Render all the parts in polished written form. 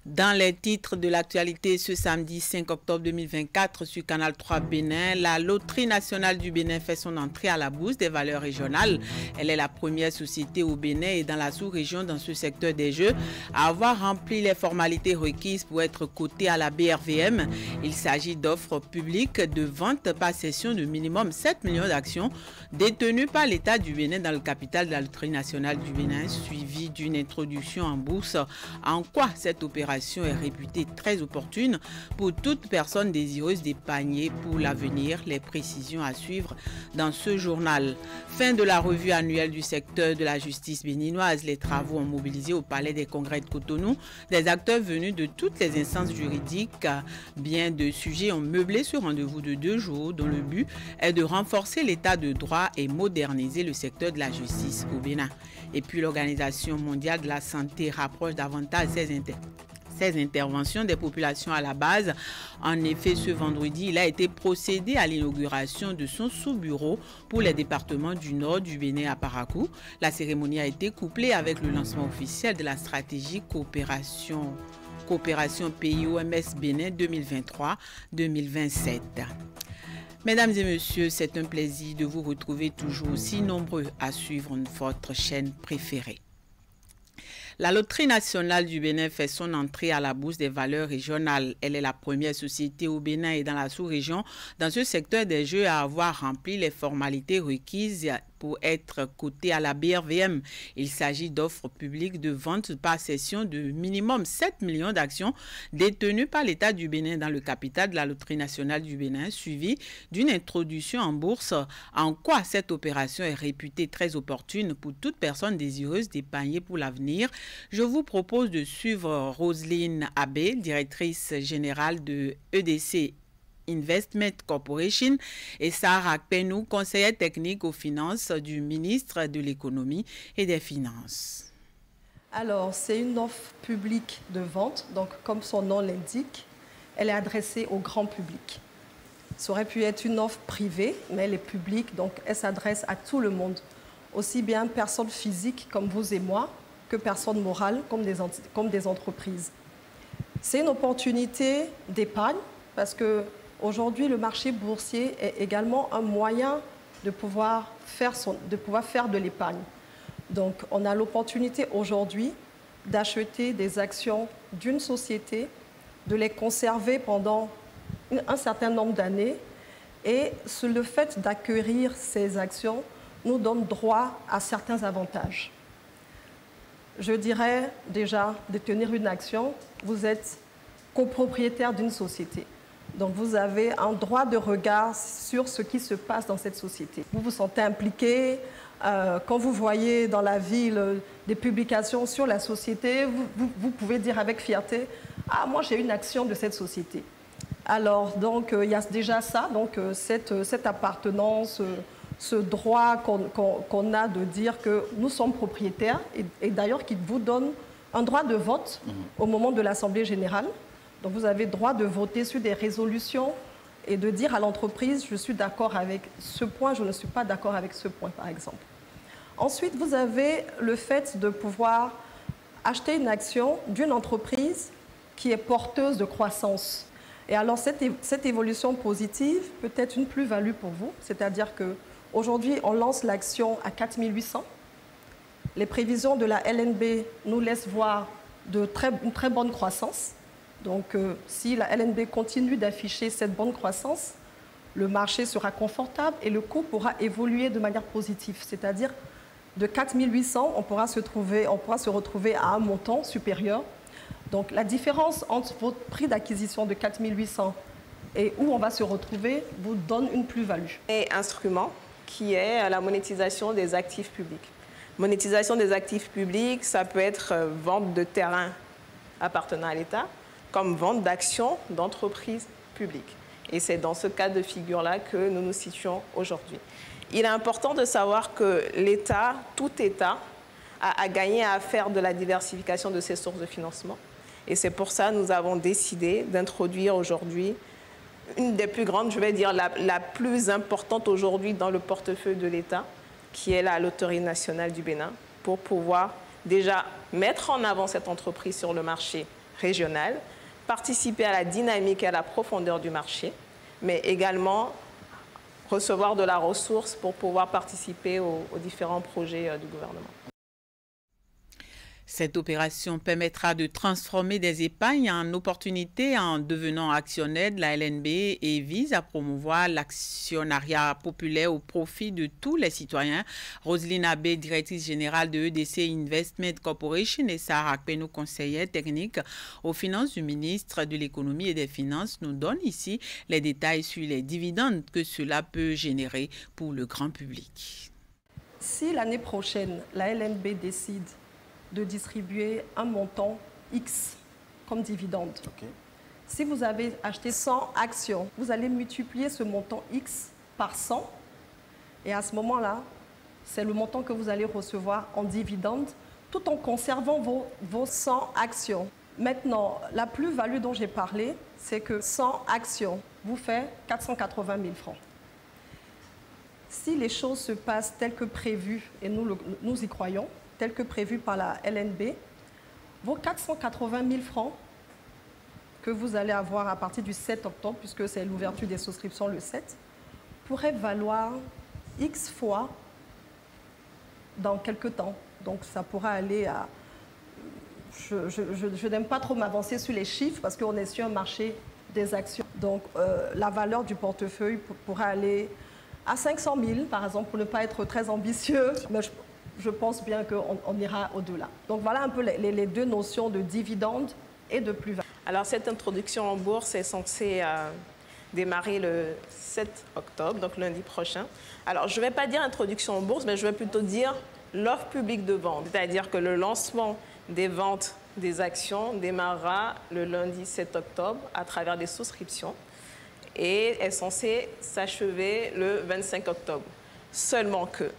Dans les titres de l'actualité ce samedi 5 octobre 2024 sur Canal 3 Bénin, la Loterie nationale du Bénin fait son entrée à la bourse des valeurs régionales. Elle est la première société au Bénin et dans la sous-région dans ce secteur des jeux à avoir rempli les formalités requises pour être cotée à la BRVM. Il s'agit d'offres publiques de vente par cession de minimum 7 millions d'actions détenues par l'État du Bénin dans le capital de la Loterie nationale du Bénin, suivie d'une introduction en bourse. En quoi cette opération est réputée très opportune pour toute personne désireuse d'épargner pour l'avenir. Les précisions à suivre dans ce journal. Fin de la revue annuelle du secteur de la justice béninoise. Les travaux ont mobilisé au Palais des Congrès de Cotonou des acteurs venus de toutes les instances juridiques. Bien de sujets ont meublé ce rendez-vous de 2 jours dont le but est de renforcer l'état de droit et moderniser le secteur de la justice au Bénin. Et puis l'Organisation mondiale de la santé rapproche davantage ces interventions des populations à la base. En effet, ce vendredi, il a été procédé à l'inauguration de son sous-bureau pour les départements du Nord du Bénin à Parakou. La cérémonie a été couplée avec le lancement officiel de la stratégie coopération pays-OMS Bénin 2023-2027. Mesdames et messieurs, c'est un plaisir de vous retrouver toujours aussi nombreux à suivre votre chaîne préférée. La Loterie nationale du Bénin fait son entrée à la bourse des valeurs régionales. Elle est la première société au Bénin et dans la sous-région dans ce secteur des jeux à avoir rempli les formalités requises pour être cotée à la BRVM. Il s'agit d'offres publiques de vente par cession de minimum 7 millions d'actions détenues par l'État du Bénin dans le capital de la Loterie nationale du Bénin, suivie d'une introduction en bourse. En quoi cette opération est réputée très opportune pour toute personne désireuse d'épargner pour l'avenir? Je vous propose de suivre Roselyne Abbé, directrice générale de EDC Investment Corporation, et Sarah Penou, conseillère technique aux finances du ministre de l'économie et des finances. Alors, c'est une offre publique de vente, donc comme son nom l'indique, elle est adressée au grand public. Ça aurait pu être une offre privée, mais elle est publique, donc elle s'adresse à tout le monde, aussi bien personnes physiques comme vous et moi, que personnes morales comme des entreprises. C'est une opportunité d'épargne parce que aujourd'hui, le marché boursier est également un moyen de pouvoir faire de l'épargne. Donc, on a l'opportunité aujourd'hui d'acheter des actions d'une société, de les conserver pendant un certain nombre d'années. Et le fait d'acquérir ces actions nous donne droit à certains avantages. Je dirais déjà, détenir une action, vous êtes copropriétaire d'une société. Donc vous avez un droit de regard sur ce qui se passe dans cette société. Vous vous sentez impliqué. Quand vous voyez dans la ville des publications sur la société, vous pouvez dire avec fierté « Ah, moi j'ai une action de cette société ». Alors donc il y a déjà ça, donc cette appartenance, ce droit qu'on a de dire que nous sommes propriétaires et d'ailleurs qui vous donne un droit de vote au moment de l'Assemblée générale. Donc vous avez droit de voter sur des résolutions et de dire à l'entreprise, je suis d'accord avec ce point, je ne suis pas d'accord avec ce point, par exemple. Ensuite, vous avez le fait de pouvoir acheter une action d'une entreprise qui est porteuse de croissance. Et alors cette évolution positive peut être une plus-value pour vous, c'est-à-dire qu'aujourd'hui, on lance l'action à 4 800. Les prévisions de la LNB nous laissent voir une très bonne croissance. Donc, si la LNB continue d'afficher cette bonne croissance, le marché sera confortable et le cours pourra évoluer de manière positive. C'est-à-dire, de 4 800, on pourra se retrouver à un montant supérieur. Donc, la différence entre votre prix d'acquisition de 4 800 et où on va se retrouver vous donne une plus-value. Et instrument qui est la monétisation des actifs publics. Monétisation des actifs publics, ça peut être vente de terrain appartenant à l'État, comme vente d'actions d'entreprises publiques. Et c'est dans ce cas de figure-là que nous nous situons aujourd'hui. Il est important de savoir que l'État, tout État, a gagné à faire de la diversification de ses sources de financement. Et c'est pour ça que nous avons décidé d'introduire aujourd'hui une des plus grandes, je vais dire la plus importante aujourd'hui dans le portefeuille de l'État, qui est la Loterie nationale du Bénin, pour pouvoir déjà mettre en avant cette entreprise sur le marché régional, participer à la dynamique et à la profondeur du marché, mais également recevoir de la ressource pour pouvoir participer aux différents projets du gouvernement. Cette opération permettra de transformer des épargnes en opportunités en devenant actionnaire de la LNB et vise à promouvoir l'actionnariat populaire au profit de tous les citoyens. Roselyne Abbé, directrice générale de EDC Investment Corporation, et Sarah Akpenou, conseillère technique aux finances du ministre de l'Économie et des Finances, nous donnent ici les détails sur les dividendes que cela peut générer pour le grand public. Si l'année prochaine, la LNB décide de distribuer un montant X comme dividende. Okay. Si vous avez acheté 100 actions, vous allez multiplier ce montant X par 100 et à ce moment-là, c'est le montant que vous allez recevoir en dividende tout en conservant vos 100 actions. Maintenant, la plus-value dont j'ai parlé, c'est que 100 actions vous fait 480 000 francs. Si les choses se passent telles que prévues, et nous y croyons, tel que prévu par la LNB, vos 480 000 francs que vous allez avoir à partir du 7 octobre, puisque c'est l'ouverture des souscriptions le 7, pourraient valoir X fois dans quelques temps. Donc ça pourra aller à... Je n'aime pas trop m'avancer sur les chiffres parce qu'on est sur un marché des actions. Donc la valeur du portefeuille pourra aller à 500 000, par exemple, pour ne pas être très ambitieux. Mais je pense bien qu'on ira au-delà. Donc voilà un peu les deux notions de dividende et de plus-value. Alors cette introduction en bourse est censée démarrer le 7 octobre, donc lundi prochain. Alors je ne vais pas dire introduction en bourse, mais je vais plutôt dire l'offre publique de vente. C'est-à-dire que le lancement des ventes des actions démarrera le lundi 7 octobre à travers des souscriptions et est censé s'achever le 25 octobre. Seulement que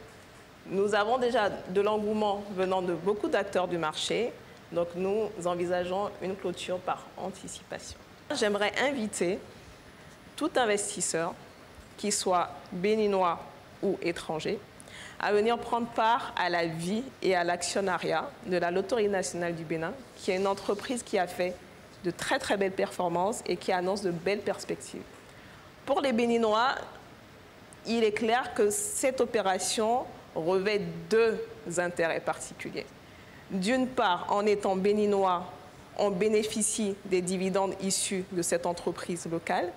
nous avons déjà de l'engouement venant de beaucoup d'acteurs du marché, donc nous envisageons une clôture par anticipation. J'aimerais inviter tout investisseur, qu'il soit béninois ou étranger, à venir prendre part à la vie et à l'actionnariat de la Loterie nationale du Bénin, qui est une entreprise qui a fait de très très belles performances et qui annonce de belles perspectives. Pour les Béninois, il est clair que cette opération revêt deux intérêts particuliers. D'une part, en étant béninois, on bénéficie des dividendes issus de cette entreprise locale,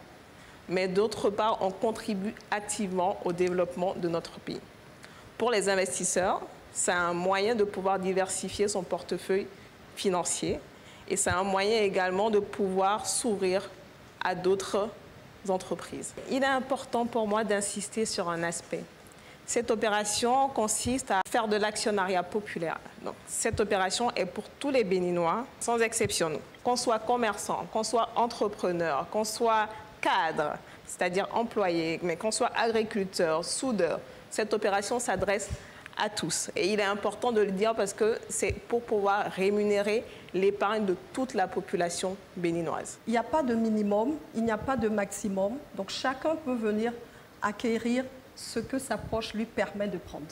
mais d'autre part, on contribue activement au développement de notre pays. Pour les investisseurs, c'est un moyen de pouvoir diversifier son portefeuille financier et c'est un moyen également de pouvoir s'ouvrir à d'autres entreprises. Il est important pour moi d'insister sur un aspect. Cette opération consiste à faire de l'actionnariat populaire. Donc, cette opération est pour tous les Béninois, sans exception. Qu'on soit commerçant, qu'on soit entrepreneur, qu'on soit cadre, c'est-à-dire employé, mais qu'on soit agriculteur, soudeur, cette opération s'adresse à tous. Et il est important de le dire parce que c'est pour pouvoir rémunérer l'épargne de toute la population béninoise. Il n'y a pas de minimum, il n'y a pas de maximum. Donc chacun peut venir acquérir ce que sa poche lui permet de prendre.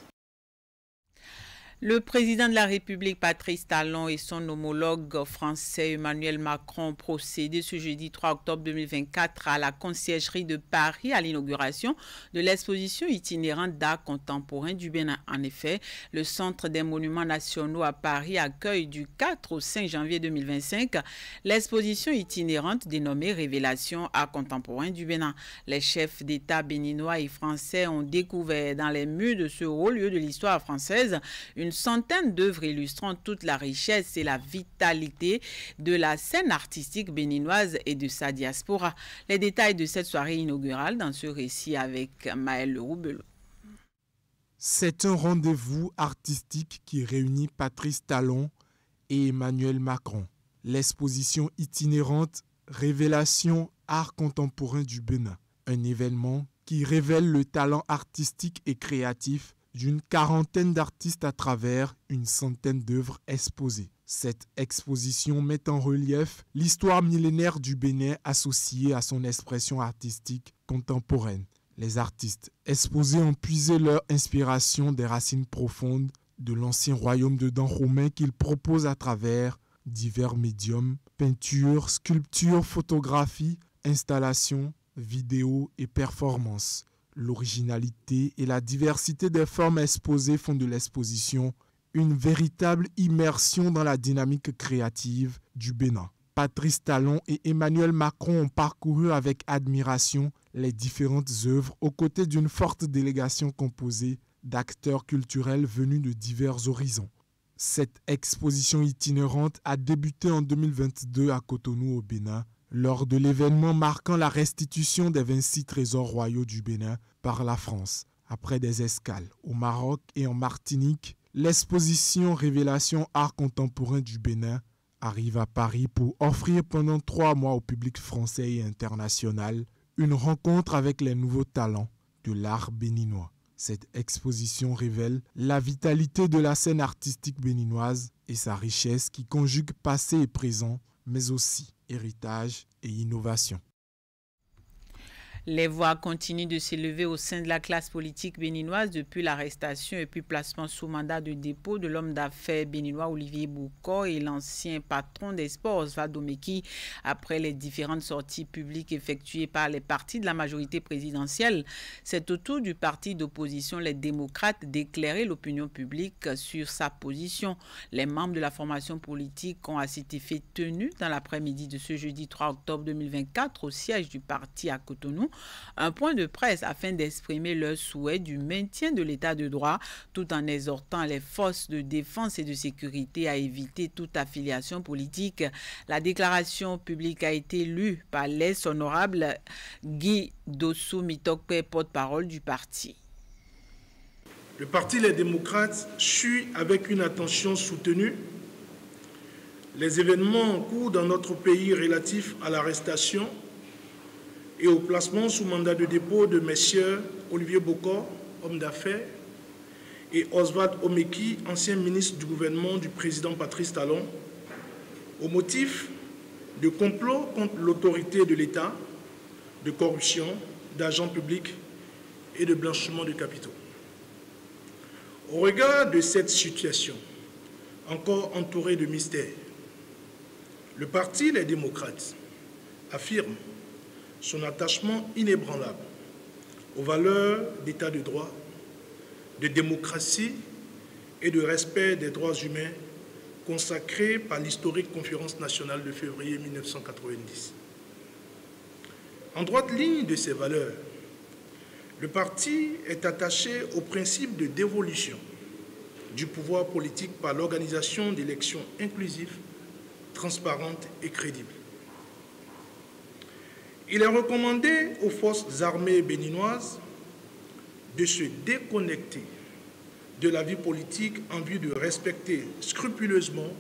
Le président de la République, Patrice Talon, et son homologue français Emmanuel Macron ont procédé ce jeudi 3 octobre 2024 à la conciergerie de Paris à l'inauguration de l'exposition itinérante d'art contemporain du Bénin. En effet, le Centre des Monuments Nationaux à Paris accueille du 4 au 5 janvier 2025 l'exposition itinérante dénommée Révélation art contemporain du Bénin. Les chefs d'État béninois et français ont découvert dans les murs de ce haut lieu de l'histoire française une centaine d'œuvres illustrant toute la richesse et la vitalité de la scène artistique béninoise et de sa diaspora. Les détails de cette soirée inaugurale dans ce récit avec Maël Leroux-Belot. C'est un rendez-vous artistique qui réunit Patrice Talon et Emmanuel Macron. L'exposition itinérante Révélation art contemporain du Bénin. Un événement qui révèle le talent artistique et créatif d'une quarantaine d'artistes à travers une centaine d'œuvres exposées. Cette exposition met en relief l'histoire millénaire du Bénin associée à son expression artistique contemporaine. Les artistes exposés ont puisé leur inspiration des racines profondes de l'ancien royaume de Dahomey qu'ils proposent à travers divers médiums peinture, sculpture, photographie, installation, vidéo et performance. L'originalité et la diversité des formes exposées font de l'exposition une véritable immersion dans la dynamique créative du Bénin. Patrice Talon et Emmanuel Macron ont parcouru avec admiration les différentes œuvres aux côtés d'une forte délégation composée d'acteurs culturels venus de divers horizons. Cette exposition itinérante a débuté en 2022 à Cotonou au Bénin, lors de l'événement marquant la restitution des 26 trésors royaux du Bénin par la France. Après des escales au Maroc et en Martinique, l'exposition Révélation Art contemporain du Bénin arrive à Paris pour offrir pendant 3 mois au public français et international une rencontre avec les nouveaux talents de l'art béninois. Cette exposition révèle la vitalité de la scène artistique béninoise et sa richesse qui conjugue passé et présent, mais aussi héritage et innovation. Les voix continuent de s'élever au sein de la classe politique béninoise depuis l'arrestation et puis placement sous mandat de dépôt de l'homme d'affaires béninois Olivier Bokor et l'ancien patron des sports Oswald Omeki après les différentes sorties publiques effectuées par les partis de la majorité présidentielle. C'est au tour du parti d'opposition Les Démocrates d'éclairer l'opinion publique sur sa position. Les membres de la formation politique ont à cet effet tenu dans l'après-midi de ce jeudi 3 octobre 2024 au siège du parti à Cotonou un point de presse afin d'exprimer leur souhait du maintien de l'état de droit tout en exhortant les forces de défense et de sécurité à éviter toute affiliation politique. La déclaration publique a été lue par l'ex-honorable Guy Dossou Mitokpe, porte-parole du parti. Le parti Les Démocrates suit avec une attention soutenue les événements en cours dans notre pays relatifs à l'arrestation et au placement sous mandat de dépôt de messieurs Olivier Bokor, homme d'affaires, et Oswald Omeki, ancien ministre du gouvernement du président Patrice Talon, au motif de complot contre l'autorité de l'État, de corruption, d'agents publics et de blanchiment de capitaux. Au regard de cette situation, encore entourée de mystères, le parti Les Démocrates affirme son attachement inébranlable aux valeurs d'état de droit, de démocratie et de respect des droits humains consacrés par l'historique Conférence nationale de février 1990. En droite ligne de ces valeurs, le parti est attaché au principe de dévolution du pouvoir politique par l'organisation d'élections inclusives, transparentes et crédibles. Il est recommandé aux forces armées béninoises de se déconnecter de la vie politique en vue de respecter scrupuleusement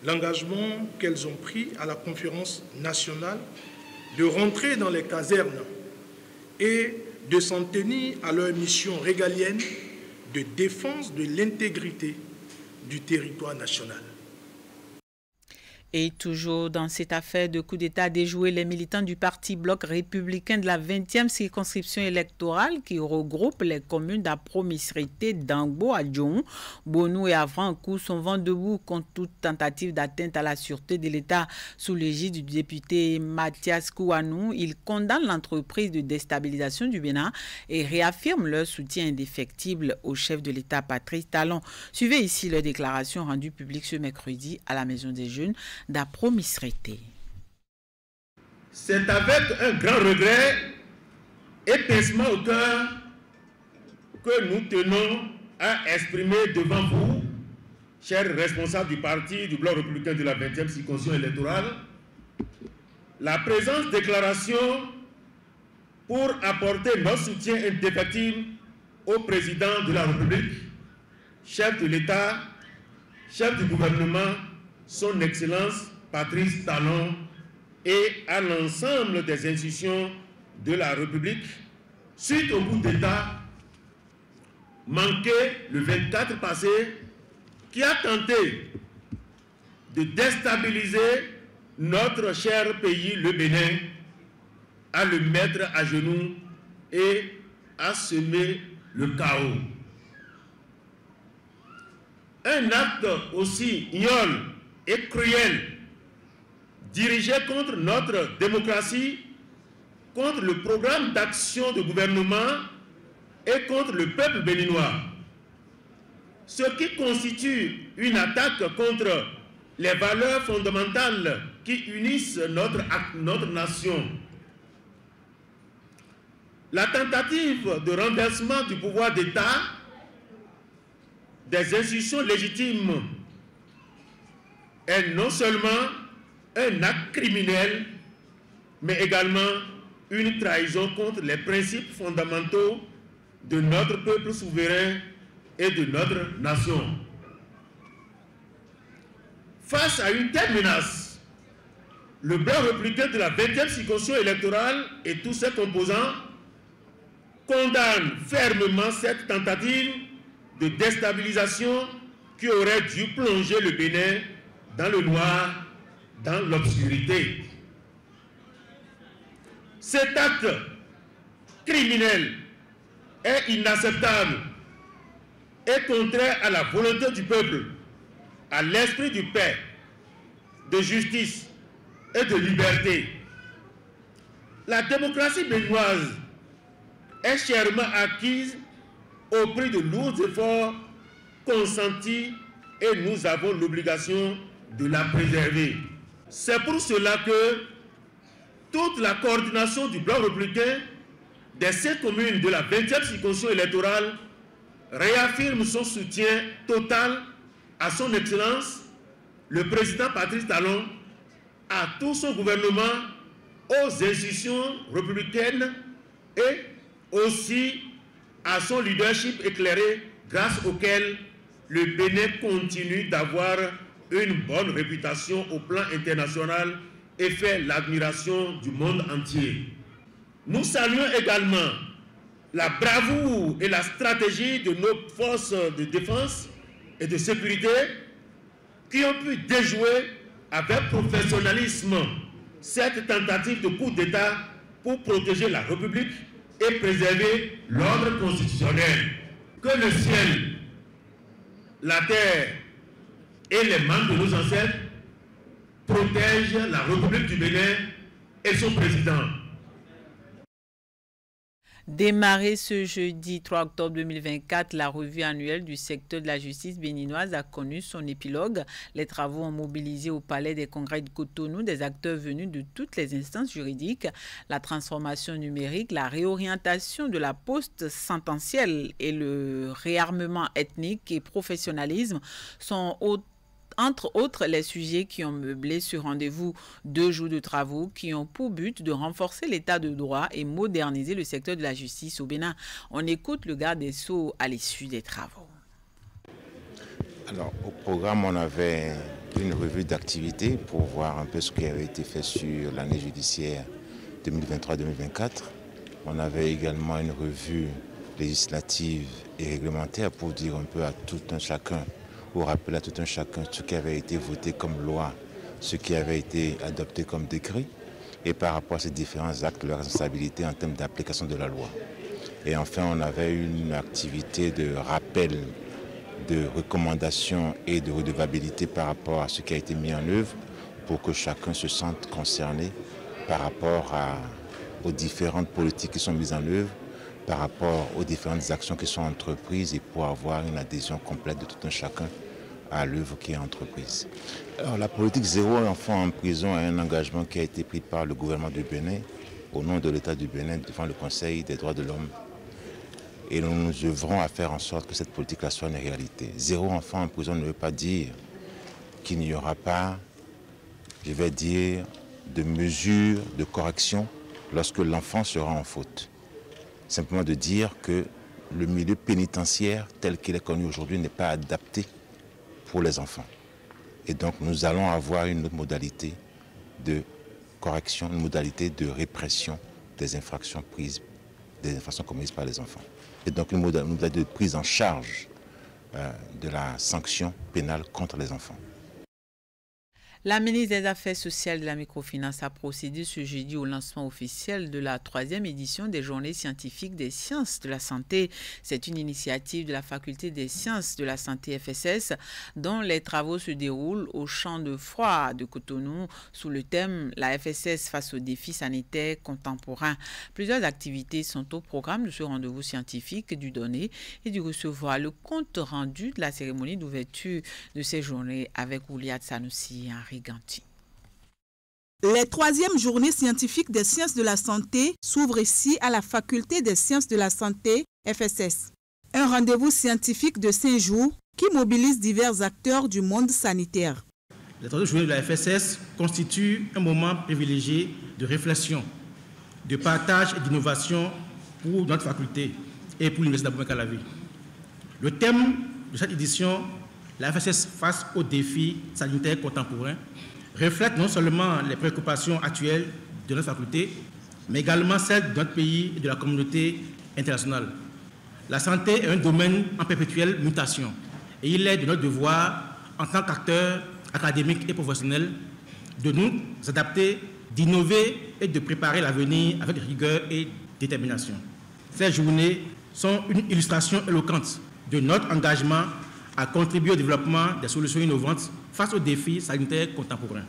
l'engagement qu'elles ont pris à la conférence nationale de rentrer dans les casernes et de s'en tenir à leur mission régalienne de défense de l'intégrité du territoire national. Et toujours dans cette affaire de coup d'État déjoué, les militants du Parti Bloc républicain de la 20e circonscription électorale qui regroupe les communes d'Apro-Misrité, d'Angbo, Adjon, Bonou et Avrancourt sont vent debout contre toute tentative d'atteinte à la sûreté de l'État sous l'égide du député Mathias Kouanou. Ils condamnent l'entreprise de déstabilisation du Bénin et réaffirment leur soutien indéfectible au chef de l'État Patrice Talon. Suivez ici leur déclaration rendue publique ce mercredi à la Maison des Jeunes d'Apro-Misrité. C'est avec un grand regret et pincement au cœur que nous tenons à exprimer devant vous, chers responsables du parti du Bloc républicain de la 20e circonscription électorale, la présente déclaration pour apporter notre soutien indéfectible au président de la République, chef de l'État, chef du gouvernement, son Excellence Patrice Talon, et à l'ensemble des institutions de la République suite au coup d'État manqué le 24 passé qui a tenté de déstabiliser notre cher pays, le Bénin, à le mettre à genoux et à semer le chaos. Un acte aussi ignoble et cruel dirigés contre notre démocratie, contre le programme d'action de gouvernement et contre le peuple béninois. Ce qui constitue une attaque contre les valeurs fondamentales qui unissent notre nation. La tentative de renversement du pouvoir d'État, des institutions légitimes, est non seulement un acte criminel, mais également une trahison contre les principes fondamentaux de notre peuple souverain et de notre nation. Face à une telle menace, le Bloc républicain de la 20e circonscription électorale et tous ses composants condamnent fermement cette tentative de déstabilisation qui aurait dû plonger le Bénin dans le noir, dans l'obscurité. Cet acte criminel est inacceptable et contraire à la volonté du peuple, à l'esprit du paix, de justice et de liberté. La démocratie béninoise est chèrement acquise au prix de lourds efforts consentis et nous avons l'obligation de la préserver. C'est pour cela que toute la coordination du Bloc républicain des 7 communes de la 20e circonscription électorale réaffirme son soutien total à son Excellence, le président Patrice Talon, à tout son gouvernement, aux institutions républicaines et aussi à son leadership éclairé grâce auquel le Bénin continue d'avoir une bonne réputation au plan international et fait l'admiration du monde entier. Nous saluons également la bravoure et la stratégie de nos forces de défense et de sécurité qui ont pu déjouer avec professionnalisme cette tentative de coup d'État pour protéger la République et préserver l'ordre constitutionnel. Que le ciel, la terre et les membres de nos ancêtres protègent la République du Bénin et son président. Démarré ce jeudi 3 octobre 2024, la revue annuelle du secteur de la justice béninoise a connu son épilogue. Les travaux ont mobilisé au Palais des Congrès de Cotonou des acteurs venus de toutes les instances juridiques. La transformation numérique, la réorientation de la poste sententielle et le réarmement ethnique et professionnalisme sont entre autres les sujets qui ont meublé ce rendez-vous. 2 jours de travaux qui ont pour but de renforcer l'état de droit et moderniser le secteur de la justice au Bénin. On écoute le garde des Sceaux à l'issue des travaux. Alors, au programme, on avait une revue d'activité pour voir un peu ce qui avait été fait sur l'année judiciaire 2023-2024. On avait également une revue législative et réglementaire pour dire un peu à tout un chacun, pour rappeler à tout un chacun ce qui avait été voté comme loi, ce qui avait été adopté comme décret, et par rapport à ces différents actes, leur responsabilité en termes d'application de la loi. Et enfin, on avait une activité de rappel, de recommandations et de redevabilité par rapport à ce qui a été mis en œuvre pour que chacun se sente concerné par rapport aux différentes politiques qui sont mises en œuvre, par rapport aux différentes actions qui sont entreprises et pour avoir une adhésion complète de tout un chacun à l'œuvre qui est entreprise. Alors, la politique zéro enfant en prison est un engagement qui a été pris par le gouvernement du Bénin au nom de l'État du Bénin devant le Conseil des droits de l'homme. Et nous nous œuvrons à faire en sorte que cette politique-là soit une réalité. 0 enfant en prison ne veut pas dire qu'il n'y aura pas, je vais dire, de mesures de correction lorsque l'enfant sera en faute. Simplement de dire que le milieu pénitentiaire tel qu'il est connu aujourd'hui n'est pas adapté pour les enfants. Et donc nous allons avoir une autre modalité de correction, une modalité de répression des infractions commises par les enfants. Et donc une modalité de prise en charge de la sanction pénale contre les enfants. La ministre des Affaires sociales et de la microfinance a procédé ce jeudi au lancement officiel de la 3e édition des Journées scientifiques des sciences de la santé. C'est une initiative de la Faculté des sciences de la santé FSS dont les travaux se déroulent au champ de froid de Cotonou sous le thème « La FSS face aux défis sanitaires contemporains ». Plusieurs activités sont au programme de ce rendez-vous scientifique du donner et du recevoir. Le compte rendu de la cérémonie d'ouverture de ces journées avec Ouliat Sanoussi et Henri Ganti. Les 3e journées scientifiques des sciences de la santé s'ouvrent ici à la Faculté des sciences de la santé FSS. Un rendez-vous scientifique de 5 jours qui mobilise divers acteurs du monde sanitaire. Les 3e journées de la FSS constituent un moment privilégié de réflexion, de partage et d'innovation pour notre faculté et pour l'Université d'Abomey-Calavi. Le thème de cette édition, la FSS face aux défis sanitaires contemporains, reflète non seulement les préoccupations actuelles de notre faculté, mais également celles de notre pays et de la communauté internationale. La santé est un domaine en perpétuelle mutation et il est de notre devoir, en tant qu'acteurs académiques et professionnels, de nous adapter, d'innover et de préparer l'avenir avec rigueur et détermination. Ces journées sont une illustration éloquente de notre engagement à contribuer au développement des solutions innovantes face aux défis sanitaires contemporains.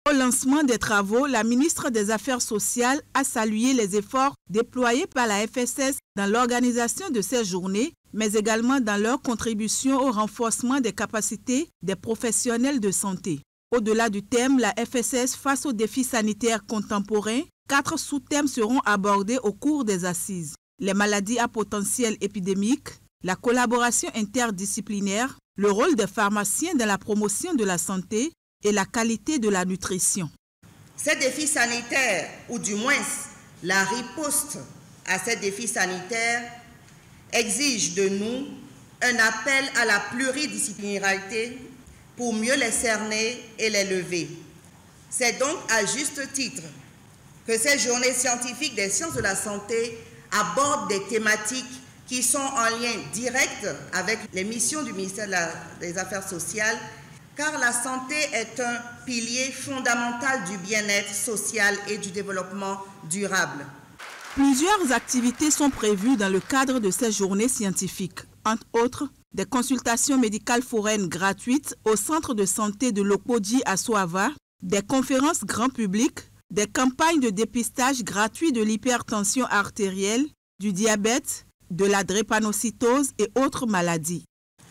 Au lancement des travaux, la ministre des Affaires sociales a salué les efforts déployés par la FSS dans l'organisation de ces journées, mais également dans leur contribution au renforcement des capacités des professionnels de santé. Au-delà du thème, la FSS face aux défis sanitaires contemporains, 4 sous-thèmes seront abordés au cours des assises. Les maladies à potentiel épidémique, la collaboration interdisciplinaire, le rôle des pharmaciens dans la promotion de la santé et la qualité de la nutrition. Ces défis sanitaires, ou du moins la riposte à ces défis sanitaires, exigent de nous un appel à la pluridisciplinarité pour mieux les cerner et les lever. C'est donc à juste titre que ces journées scientifiques des sciences de la santé abordent des thématiques qui sont en lien direct avec les missions du ministère des Affaires sociales, car la santé est un pilier fondamental du bien-être social et du développement durable. Plusieurs activités sont prévues dans le cadre de ces journées scientifiques, entre autres des consultations médicales foraines gratuites au centre de santé de Lokpodji à Soava, des conférences grand public, des campagnes de dépistage gratuit de l'hypertension artérielle, du diabète, de la drépanocytose et autres maladies.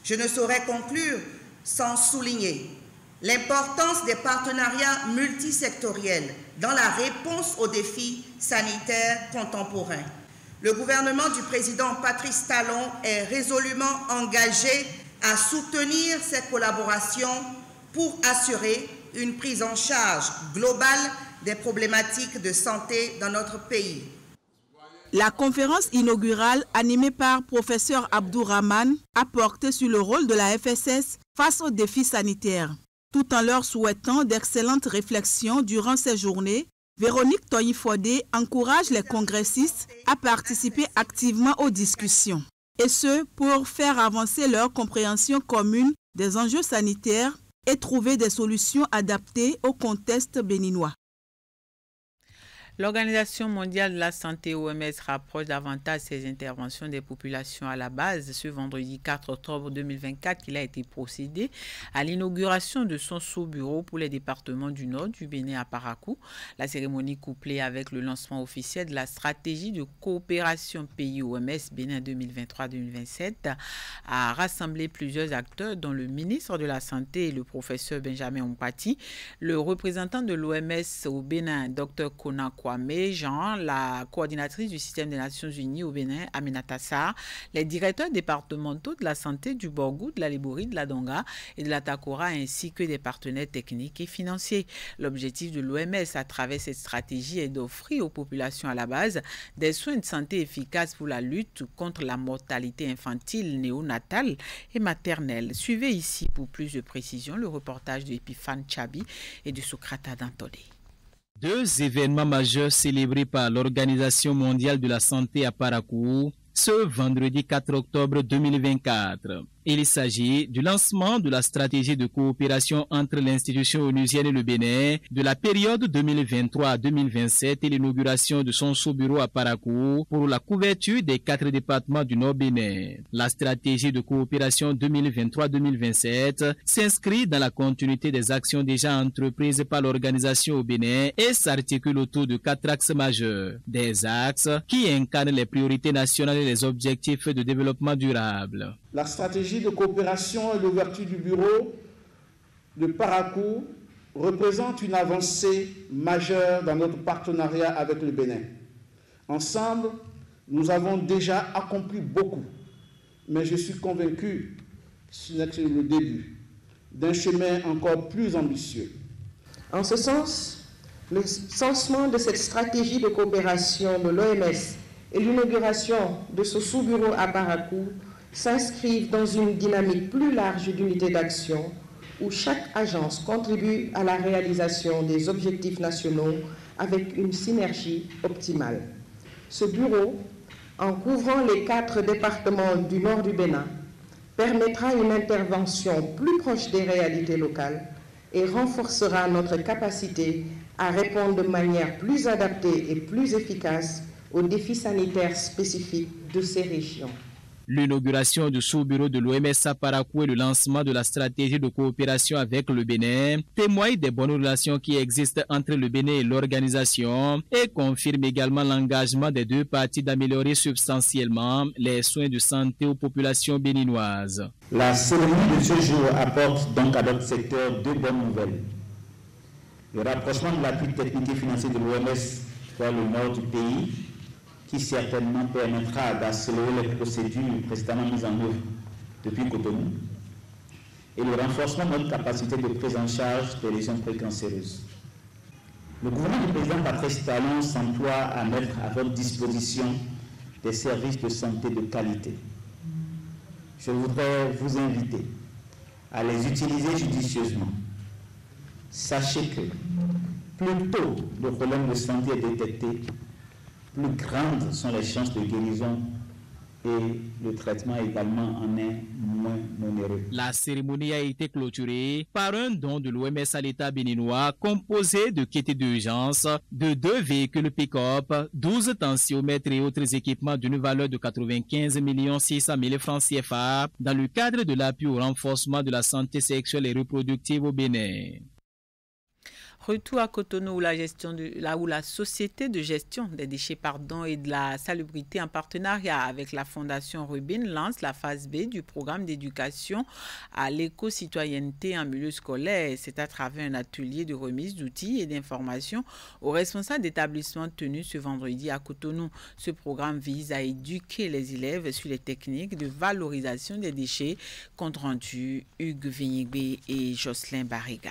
Je ne saurais conclure sans souligner l'importance des partenariats multisectoriels dans la réponse aux défis sanitaires contemporains. Le gouvernement du président Patrice Talon est résolument engagé à soutenir ces collaborations pour assurer une prise en charge globale des problématiques de santé dans notre pays. La conférence inaugurale animée par professeur Abdourahmane a porté sur le rôle de la FSS face aux défis sanitaires. Tout en leur souhaitant d'excellentes réflexions durant ces journées, Véronique Toyi-Fodé encourage les congressistes à participer activement aux discussions. Et ce, pour faire avancer leur compréhension commune des enjeux sanitaires et trouver des solutions adaptées au contexte béninois. L'Organisation mondiale de la santé OMS rapproche davantage ses interventions des populations à la base. Ce vendredi 4 octobre 2024 qu'il a été procédé à l'inauguration de son sous-bureau pour les départements du Nord du Bénin à Parakou. La cérémonie couplée avec le lancement officiel de la stratégie de coopération pays-OMS Bénin 2023-2027 a rassemblé plusieurs acteurs dont le ministre de la Santé et le professeur Benjamin Ompati, le représentant de l'OMS au Bénin, Dr Kona Kwame Jean, la coordinatrice du système des Nations Unies au Bénin, Aminata Sarr, les directeurs départementaux de la santé du Borgou, de la Libouri, de la Donga et de la Takora, ainsi que des partenaires techniques et financiers. L'objectif de l'OMS à travers cette stratégie est d'offrir aux populations à la base des soins de santé efficaces pour la lutte contre la mortalité infantile, néonatale et maternelle. Suivez ici pour plus de précisions le reportage de Epiphane Chabi et de Sokrata Dantolé. 2 événements majeurs célébrés par l'Organisation mondiale de la santé à Parakou ce vendredi 4 octobre 2024. Il s'agit du lancement de la stratégie de coopération entre l'institution onusienne et le Bénin de la période 2023 à 2027 et l'inauguration de son sous-bureau à Parakou pour la couverture des 4 départements du Nord Bénin. La stratégie de coopération 2023-2027 s'inscrit dans la continuité des actions déjà entreprises par l'organisation au Bénin et s'articule autour de 4 axes majeurs. Des axes qui incarnent les priorités nationales et les objectifs de développement durable. La stratégie de coopération et l'ouverture du bureau de Parakou représente une avancée majeure dans notre partenariat avec le Bénin. Ensemble, nous avons déjà accompli beaucoup, mais je suis convaincu que ce n'est que le début d'un chemin encore plus ambitieux. En ce sens, le lancement de cette stratégie de coopération de l'OMS et l'inauguration de ce sous-bureau à Parakou s'inscrivent dans une dynamique plus large d'unité d'action où chaque agence contribue à la réalisation des objectifs nationaux avec une synergie optimale. Ce bureau, en couvrant les 4 départements du nord du Bénin, permettra une intervention plus proche des réalités locales et renforcera notre capacité à répondre de manière plus adaptée et plus efficace aux défis sanitaires spécifiques de ces régions. L'inauguration du sous-bureau de l'OMS à Parakou et le lancement de la stratégie de coopération avec le Bénin témoignent des bonnes relations qui existent entre le Bénin et l'organisation et confirment également l'engagement des 2 parties d'améliorer substantiellement les soins de santé aux populations béninoises. La cérémonie de ce jour apporte donc à notre secteur 2 bonnes nouvelles. Le rapprochement de l'appui technique et financier de l'OMS vers le nord du pays, qui certainement permettra d'accélérer les procédures précédemment mises en œuvre depuis Cotonou, et le renforcement de notre capacité de prise en charge des lésions précancéreuses. Le gouvernement du président Patrice Talon s'emploie à mettre à votre disposition des services de santé de qualité. Je voudrais vous inviter à les utiliser judicieusement. Sachez que plus tôt le problème de santé est détecté, plus grandes sont les chances de guérison et le traitement également en est moins onéreux. La cérémonie a été clôturée par un don de l'OMS à l'État béninois composé de kits d'urgence, de 2 véhicules pick-up, 12 tensiomètres et autres équipements d'une valeur de 95 600 000 francs CFA dans le cadre de l'appui au renforcement de la santé sexuelle et reproductive au Bénin. Retour à Cotonou où la société de gestion des déchets et de la salubrité en partenariat avec la Fondation Rubin lance la phase B du programme d'éducation à l'éco-citoyenneté en milieu scolaire. C'est à travers un atelier de remise d'outils et d'informations aux responsables d'établissements tenus ce vendredi à Cotonou. Ce programme vise à éduquer les élèves sur les techniques de valorisation des déchets. Compte rendu Hugues Vignigbe et Jocelyn Barriga.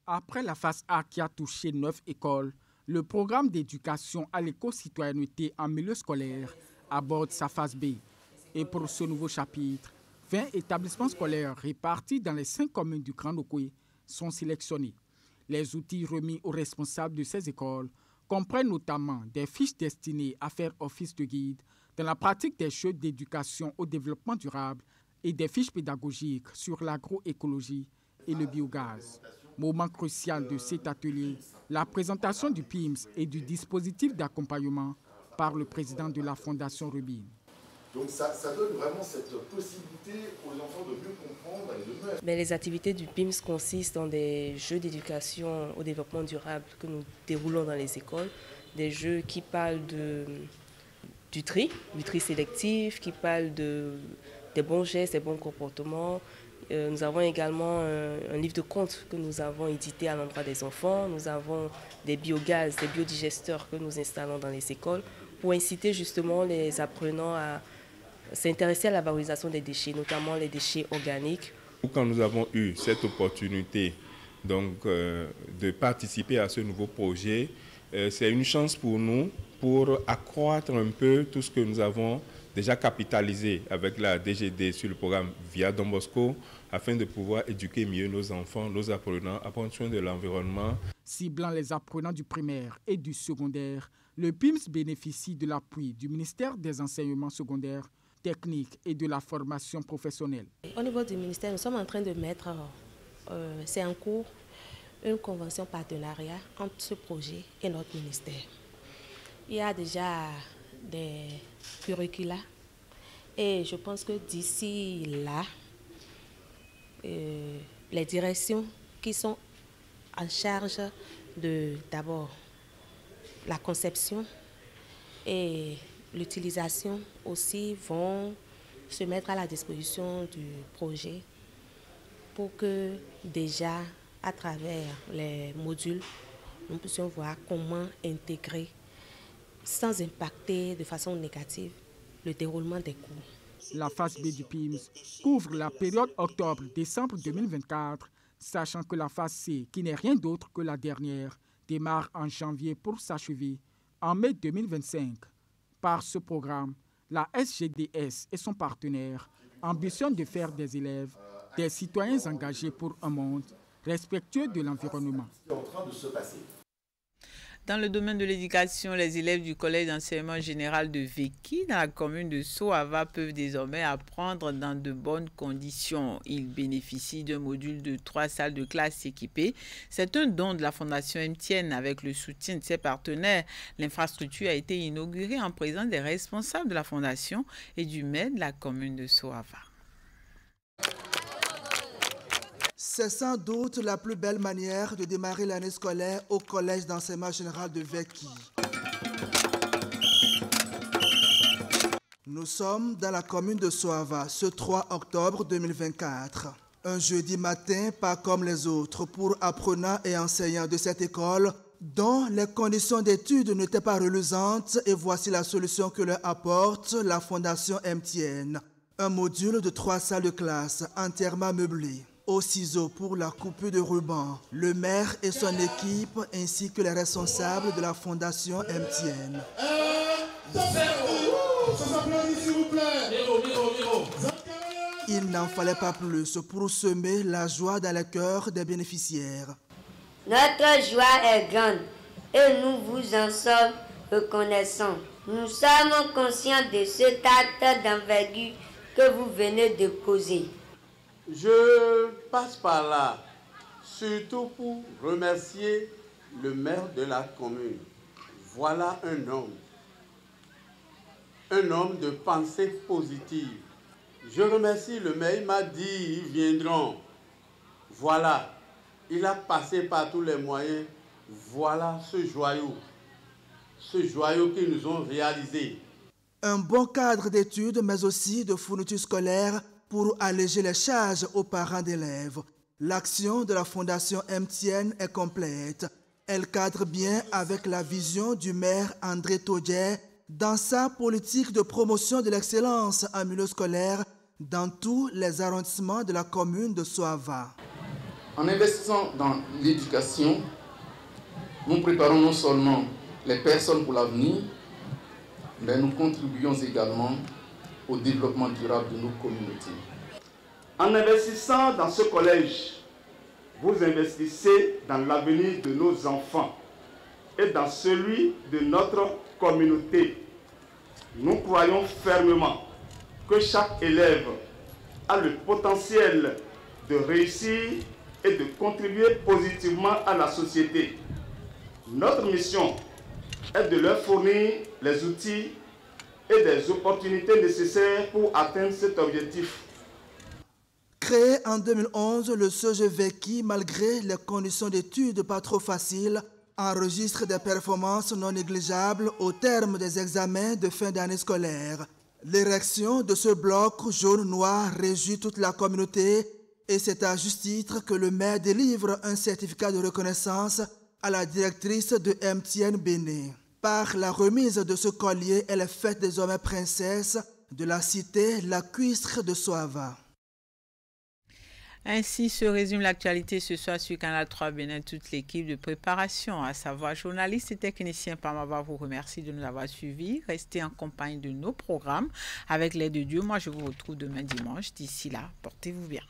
Après la phase A qui a touché 9 écoles, le programme d'éducation à l'éco-citoyenneté en milieu scolaire aborde sa phase B. Et pour ce nouveau chapitre, 20 établissements scolaires répartis dans les 5 communes du Grand Okoué sont sélectionnés. Les outils remis aux responsables de ces écoles comprennent notamment des fiches destinées à faire office de guide dans la pratique des jeux d'éducation au développement durable et des fiches pédagogiques sur l'agroécologie et le biogaz. Moment crucial de cet atelier, la présentation du PIMS et du dispositif d'accompagnement par le président de la Fondation Rubin. Donc ça donne vraiment cette possibilité aux enfants de mieux comprendre et de mieux... Mais les activités du PIMS consistent dans des jeux d'éducation au développement durable que nous déroulons dans les écoles, des jeux qui parlent du tri sélectif, qui parlent des bons gestes, des bons comportements. Nous avons également un livre de contes que nous avons édité à l'endroit des enfants. Nous avons des biogaz, des biodigesteurs que nous installons dans les écoles pour inciter justement les apprenants à s'intéresser à la valorisation des déchets, notamment les déchets organiques. Quand nous avons eu cette opportunité donc, de participer à ce nouveau projet, c'est une chance pour nous pour accroître un peu tout ce que nous avons déjà capitalisé avec la DGD sur le programme Via Don Bosco afin de pouvoir éduquer mieux nos enfants, nos apprenants, à prendre soin de l'environnement. Ciblant les apprenants du primaire et du secondaire, le PIMS bénéficie de l'appui du ministère des Enseignements secondaires, techniques et de la formation professionnelle. Au niveau du ministère, nous sommes en train de mettre, c'est en cours, une convention partenariat entre ce projet et notre ministère. Il y a déjà des curricula et je pense que d'ici là, les directions qui sont en charge de d'abord la conception et l'utilisation aussi vont se mettre à la disposition du projet pour que déjà à travers les modules nous puissions voir comment intégrer sans impacter de façon négative le déroulement des cours. La phase B du PIMS couvre la période octobre-décembre 2024, sachant que la phase C, qui n'est rien d'autre que la dernière, démarre en janvier pour s'achever en mai 2025. Par ce programme, la SGDS et son partenaire ambitionnent de faire des élèves des citoyens engagés pour un monde respectueux de l'environnement. C'est en train de se passer. Dans le domaine de l'éducation, les élèves du collège d'enseignement général de Veki, dans la commune de Soava, peuvent désormais apprendre dans de bonnes conditions. Ils bénéficient d'un module de 3 salles de classe équipées. C'est un don de la Fondation MTN avec le soutien de ses partenaires. L'infrastructure a été inaugurée en présence des responsables de la Fondation et du maire de la commune de Soava. C'est sans doute la plus belle manière de démarrer l'année scolaire au Collège d'enseignement général de Veki. Nous sommes dans la commune de Soava ce 3 octobre 2024. Un jeudi matin, pas comme les autres, pour apprenants et enseignants de cette école dont les conditions d'études n'étaient pas reluisantes, et voici la solution que leur apporte la Fondation MTN. Un module de 3 salles de classe entièrement meublées. Au ciseau pour la coupe de ruban, le maire et son équipe ainsi que les responsables de la Fondation MTN. Il n'en fallait pas plus pour semer la joie dans le cœur des bénéficiaires. Notre joie est grande et nous vous en sommes reconnaissants. Nous sommes conscients de cet acte d'envergure que vous venez de poser. Je passe par là, surtout pour remercier le maire de la commune. Voilà un homme de pensée positive. Je remercie le maire, il m'a dit, ils viendront. Voilà, il a passé par tous les moyens. Voilà ce joyau qu'ils nous ont réalisé. Un bon cadre d'études, mais aussi de fournitures scolaires pour alléger les charges aux parents d'élèves. L'action de la Fondation MTN est complète. Elle cadre bien avec la vision du maire André Todier dans sa politique de promotion de l'excellence en milieu scolaire dans tous les arrondissements de la commune de Soava. En investissant dans l'éducation, nous préparons non seulement les personnes pour l'avenir, mais nous contribuons également au développement durable de nos communautés. En investissant dans ce collège, vous investissez dans l'avenir de nos enfants et dans celui de notre communauté. Nous croyons fermement que chaque élève a le potentiel de réussir et de contribuer positivement à la société. Notre mission est de leur fournir les outils et des opportunités nécessaires pour atteindre cet objectif. Créé en 2011, le CEG Veki, malgré les conditions d'études pas trop faciles, enregistre des performances non négligeables au terme des examens de fin d'année scolaire. L'érection de ce bloc jaune-noir réjouit toute la communauté et c'est à juste titre que le maire délivre un certificat de reconnaissance à la directrice de MTN Bénin. Par la remise de ce collier, elle est faite désormais princesse de la cité lacustre de Soava. Ainsi se résume l'actualité ce soir sur Canal 3 Bénin. Toute l'équipe de préparation, à savoir journalistes et techniciens Pamava, vous remercie de nous avoir suivis. Restez en compagnie de nos programmes. Avec l'aide de Dieu, moi je vous retrouve demain dimanche. D'ici là, portez-vous bien.